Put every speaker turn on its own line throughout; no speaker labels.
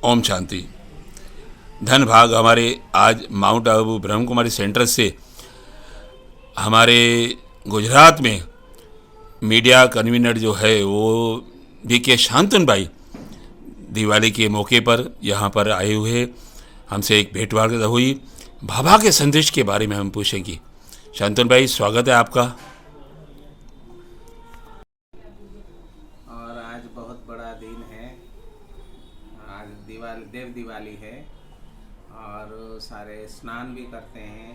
ओम शांति। धन भाग हमारे आज माउंट आबू ब्रह्म कुमारी सेंटर से हमारे गुजरात में मीडिया कन्वीनर जो है वो बीके शांतन भाई दिवाली के मौके पर यहाँ पर आए हुए हमसे एक भेंटवार्ता हुई। बाबा के संदेश के बारे में हम पूछेंगे। शांतन भाई, स्वागत है आपका।
और आज बहुत बड़ा दिन है। आज दिवाली, देव दिवाली है और सारे स्नान भी करते हैं,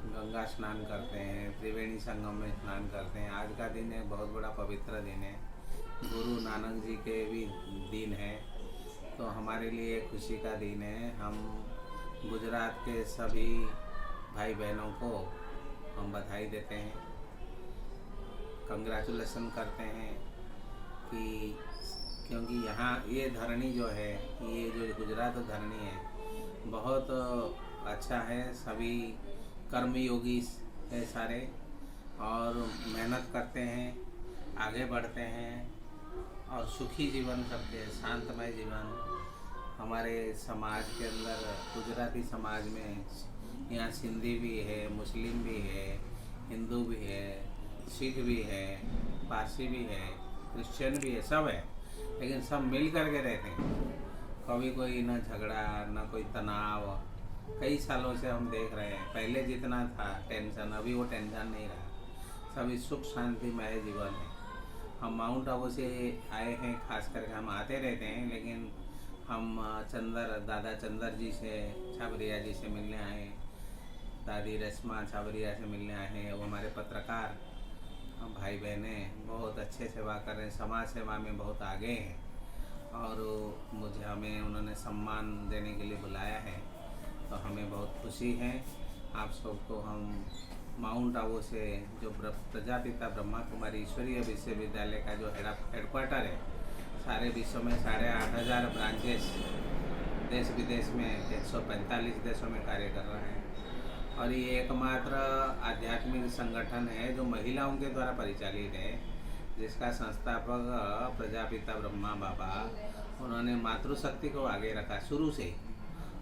गंगा स्नान करते हैं, त्रिवेणी संगम में स्नान करते हैं। आज का दिन है बहुत बड़ा पवित्र दिन है, गुरु नानक जी के भी दिन है, तो हमारे लिए खुशी का दिन है। हम गुजरात के सभी भाई बहनों को हम बधाई देते हैं, कंग्रेचुलेसन करते हैं कि क्योंकि यहाँ ये धरनी जो है, ये जो गुजरात धरनी है बहुत अच्छा है। सभी कर्मयोगी है सारे और मेहनत करते हैं, आगे बढ़ते हैं और सुखी जीवन करते हैं, शांतमय जीवन। हमारे समाज के अंदर, गुजराती समाज में यहाँ सिंधी भी है, मुस्लिम भी है, हिंदू भी है, सिख भी है, पारसी भी है, क्रिश्चियन भी है, सब है, लेकिन सब मिल कर के रहते हैं। कभी कोई न झगड़ा न कोई तनाव। कई सालों से हम देख रहे हैं, पहले जितना था टेंशन, अभी वो टेंशन नहीं रहा। सभी सुख शांतिमय जीवन है। हम माउंट आबू से आए हैं, खास करके हम आते रहते हैं, लेकिन हम दादा चंदर जी से, छाबरिया जी से मिलने आए, दादी रश्मा छाबरिया से मिलने आए हैं। वो हमारे पत्रकार भाई बहने बहुत अच्छे सेवा कर रहे हैं, समाज सेवा में बहुत आगे हैं और हमें उन्होंने सम्मान देने के लिए बुलाया है, तो हमें बहुत खुशी है। आप सबको हम माउंट आबू से, जो प्रजापिता ब्रह्मा कुमारी ईश्वरीय विश्वविद्यालय का जो हेडक्वार्टर है, सारे विश्व में 8,500 ब्रांचेस, देश विदेश में 145 देशों में कार्य कर रहा है और ये एकमात्र आध्यात्मिक संगठन है जो महिलाओं के द्वारा परिचालित है, जिसका संस्थापक प्रजापिता ब्रह्मा बाबा, उन्होंने मातृशक्ति को आगे रखा। शुरू से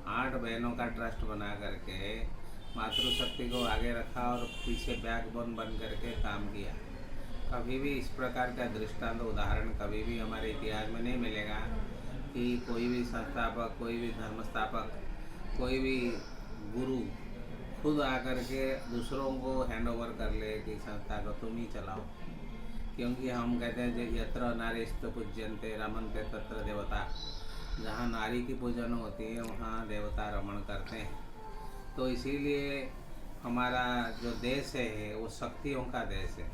8 बहनों का ट्रस्ट बना करके मातृशक्ति को आगे रखा और पीछे बैकबोन बन करके काम किया। कभी भी इस प्रकार का दृष्टांत उदाहरण कभी भी हमारे इतिहास में नहीं मिलेगा कि कोई भी संस्थापक, कोई भी धर्मस्थापक, कोई भी गुरु खुद आकर के दूसरों को हैंड ओवर कर ले कि संस्था को तुम ही चलाओ। क्योंकि हम कहते हैं जो यत्र नारीस्तु पूज्यन्ते रमन्ते तत्र देवता, जहाँ नारी की पूजन होती है वहाँ देवता रमण करते हैं। तो इसीलिए हमारा जो देश है वो शक्तियों का देश है।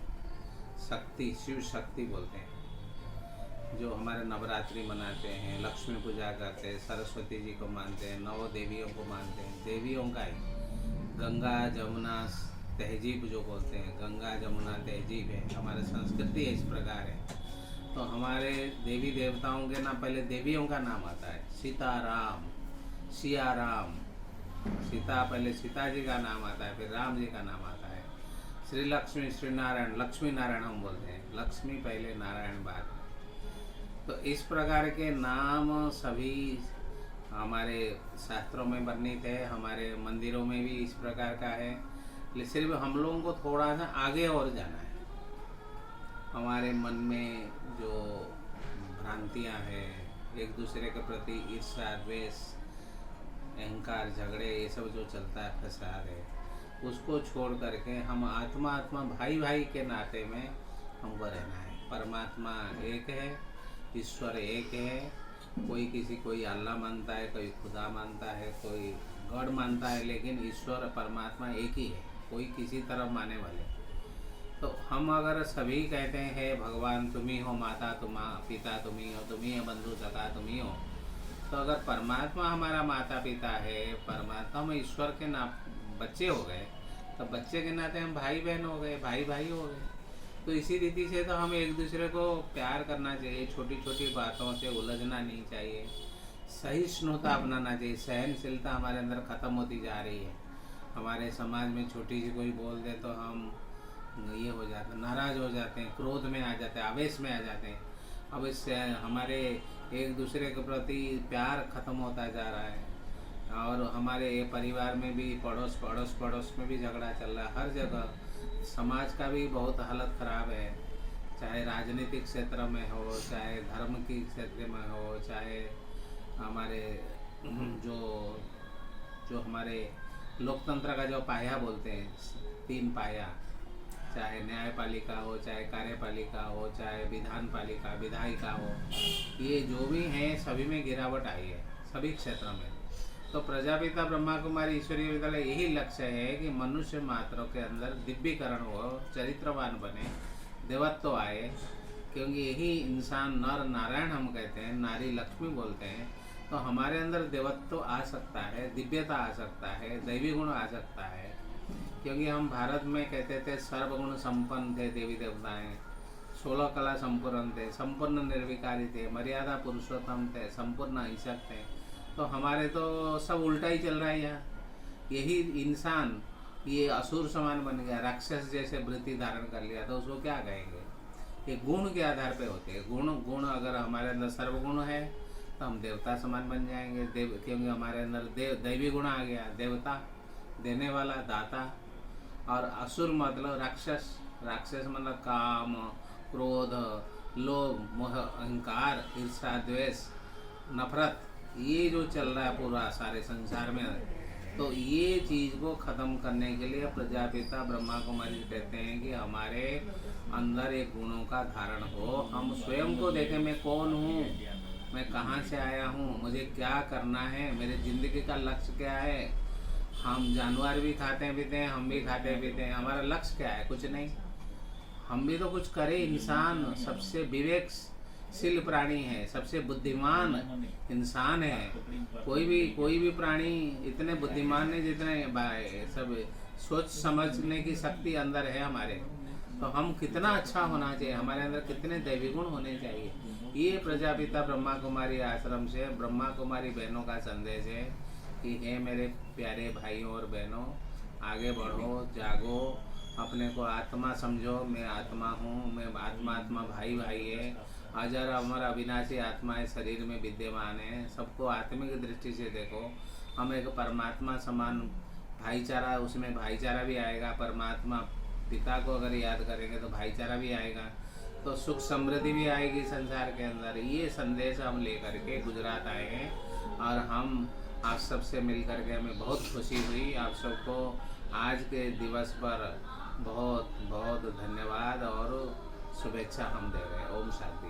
शक्ति, शिव शक्ति बोलते हैं। जो हमारे नवरात्रि मनाते हैं, लक्ष्मी पूजा करते हैं, सरस्वती जी को मानते हैं, 9 देवियों को मानते हैं, देवियों का ही गंगा जमुना तहजीब जो बोलते हैं, गंगा जमुना तहजीब है, हमारी संस्कृति इस प्रकार है। तो हमारे देवी देवताओं के नाम, पहले देवियों का नाम आता है, सीता राम, सिया राम। सीता, पहले सीता जी का नाम आता है, फिर राम जी का नाम आता है। श्री लक्ष्मी, श्री नारायण, लक्ष्मी नारायण हम बोलते हैं, लक्ष्मी पहले, नारायण बाद। तो इस प्रकार के नाम सभी हमारे शास्त्रों में वर्णित है, हमारे मंदिरों में भी इस प्रकार का है। लेकिन सिर्फ हम लोगों को थोड़ा सा आगे और जाना है। हमारे मन में जो भ्रांतियां हैं, एक दूसरे के प्रति ईर्ष्या, द्वेष, अहंकार, झगड़े, ये सब जो चलता है, फसाद है, उसको छोड़ करके हम आत्मा भाई भाई के नाते में हमको रहना है। परमात्मा एक है, ईश्वर एक है। कोई अल्लाह मानता है, कोई खुदा मानता है, कोई गॉड मानता है, लेकिन ईश्वर परमात्मा एक ही है, कोई किसी तरफ माने वाले। तो हम अगर सभी कहते हैं भगवान तुम ही हो, माता तुम, पिता तुम ही हो, तुम ही हो बंधु सखा तुम ही हो, तो अगर परमात्मा हमारा माता पिता है, परमात्मा हम ईश्वर के बच्चे हो गए, तो बच्चे के नाते हम भाई बहन हो गए, भाई भाई हो गए। तो इसी रीति से तो हमें एक दूसरे को प्यार करना चाहिए, छोटी छोटी बातों से उलझना नहीं चाहिए, सहिष्णुता अपनाना चाहिए। सहनशीलता हमारे अंदर ख़त्म होती जा रही है। हमारे समाज में छोटी सी कोई बोल दे तो हम ये हो जाते, नाराज़ हो जाते हैं, क्रोध में आ जाते हैं, आवेश में आ जाते हैं। अब इससे हमारे एक दूसरे के प्रति प्यार खत्म होता जा रहा है। और हमारे ये परिवार में भी पड़ोस में भी झगड़ा चल रहा है। हर जगह समाज का भी बहुत हालत ख़राब है, चाहे राजनीतिक क्षेत्र में हो, चाहे धर्म की क्षेत्र में हो, चाहे हमारे जो जो हमारे लोकतंत्र का जो पाया बोलते हैं, 3 पाया, चाहे न्यायपालिका हो, चाहे कार्यपालिका हो, चाहे विधानपालिका विधायिका हो, ये जो भी हैं सभी में गिरावट आई है, सभी क्षेत्र में। तो प्रजापिता ब्रह्मा कुमारी ईश्वरीय विद्यालय यही लक्ष्य है कि मनुष्य मात्रों के अंदर दिव्यीकरण हो, चरित्रवान बने, देवत्व आए। क्योंकि यही इंसान नर नारायण हम कहते हैं, नारी लक्ष्मी बोलते हैं। तो हमारे अंदर देवत्व आ सकता है, दिव्यता आ सकता है, दैवी गुण आ सकता है। क्योंकि हम भारत में कहते थे सर्वगुण संपन्न थे देवी देवताएं, 16 कला संपूर्ण थे, संपूर्ण निर्विकारी थे, मर्यादा पुरुषोत्तम थे, संपूर्ण अहिंसक थे। तो हमारे तो सब उल्टा ही चल रहा है यहाँ। यही इंसान ये असुर समान बन गया, राक्षस जैसे वृत्ति धारण कर लिया, तो उसको क्या कहेंगे? ये गुण के आधार पे होते हैं। गुण अगर हमारे अंदर सर्वगुण है तो हम देवता समान बन जाएंगे। क्योंकि हमारे अंदर दैवी गुण आ गया, देवता, देने वाला, दाता। और असुर मतलब राक्षस मतलब काम, क्रोध, लोभ, मोह, अहंकार, ईर्ष्या, द्वेष, नफरत, ये जो चल रहा है पूरा सारे संसार में। तो ये चीज़ को ख़त्म करने के लिए प्रजापिता ब्रह्मा कुमारी कहते हैं कि हमारे अंदर एक गुणों का धारण हो, हम स्वयं को देखें, मैं कौन हूँ, मैं कहाँ से आया हूँ, मुझे क्या करना है, मेरे ज़िंदगी का लक्ष्य क्या है। हम जानवर भी खाते पीते हैं, हम भी खाते पीते हैं, हमारा लक्ष्य क्या है? कुछ नहीं। हम भी तो कुछ करें। इंसान सबसे विवेकशील प्राणी है, सबसे बुद्धिमान इंसान है। कोई भी प्राणी इतने बुद्धिमान नहीं जितने सब सोच समझने की शक्ति अंदर है हमारे। तो हम कितना अच्छा होना चाहिए, हमारे अंदर कितने दैवी गुण होने चाहिए। ये प्रजापिता ब्रह्मा कुमारी आश्रम से ब्रह्मा कुमारी बहनों का संदेश है कि हे मेरे प्यारे भाइयों और बहनों, आगे बढ़ो, जागो, अपने को आत्मा समझो। मैं आत्मा हूँ, मैं आत्मा भाई है। अजर अमर अविनाशी आत्मा है, शरीर में विद्यमान है। सबको आत्मिक दृष्टि से देखो। हम एक परमात्मा समान भाईचारा, उसमें भाईचारा भी आएगा। परमात्मा पिता को अगर याद करेंगे तो भाईचारा भी आएगा, तो सुख समृद्धि भी आएगी संसार के अंदर। ये संदेश हम लेकर के गुजरात आए हैं और हम आप सबसे मिल कर के हमें बहुत खुशी हुई। आप सबको आज के दिवस पर बहुत बहुत धन्यवाद और शुभेच्छा हम दे रहे हैं। ओम शांति।